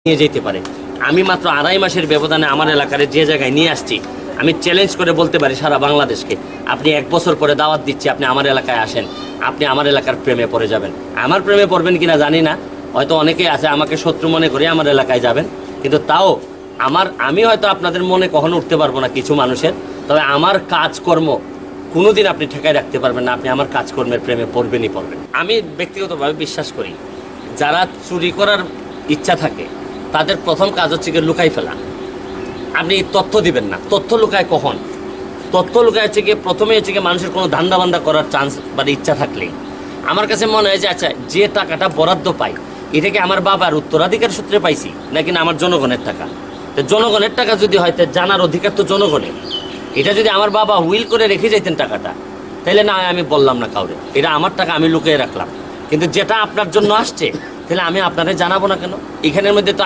নিয়ে যেতে পারে। আমি মাত্র 2.5 মাসের ব্যবধানে আমার এলাকার যে জায়গায় নিয়ে আসছি, আমি চ্যালেঞ্জ করে বলতে পারি সারা বাংলাদেশকে, আপনি 1 বছর পরে দাওয়াত দিচ্ছি, আপনি আমার এলাকায় আসেন, আপনি আমার এলাকার প্রেমে পড়ে যাবেন। আমার প্রেমে পড়বেন কিনা জানি না, হয়তো অনেকেই আছে আমাকে শত্রু মনে করে আমার এলাকায় যাবেন, কিন্তু তাও আমি হয়তো আপনাদের মনে কখনো উঠতে পারবো না কিছু মানুষের, তবে আমার কাজকর্ম কোনোদিন আপনি ঠেকায় রাখতে পারবেন না, আপনি আমার কাজকর্মের প্রেমে পড়বেনই পড়বেন। আমি ব্যক্তিগতভাবে বিশ্বাস করি, যারা চুরি করার ইচ্ছা থাকে তাদের প্রথম কাজ হচ্ছে গিয়ে লুকাই ফেলা। আপনি তথ্য দিবেন না, তথ্য লুকায় কখন? তথ্য লুকায় হচ্ছে গিয়ে প্রথমে হচ্ছে গিয়ে মানুষের কোনো ধান্দা করার চান্স বা ইচ্ছা থাকলেই। আমার কাছে মনে হয় যে আচ্ছা, যে টাকাটা বরাদ্দ পাই এটা কি আমার বাবার উত্তরাধিকার সূত্রে পাইছি নাকি না আমার জনগণের টাকা? তো জনগণের টাকা যদি হয়, জানার অধিকার তো জনগণের। এটা যদি আমার বাবা উইল করে রেখে যাইতেন টাকাটা, তাহলে না আমি বললাম না কাউরে, এটা আমার টাকা, আমি লুকিয়ে রাখলাম। কিন্তু যেটা আপনার জন্য আসছে, তাহলে আমি আপনারে জানাবো না কেন? এখানের মধ্যে তো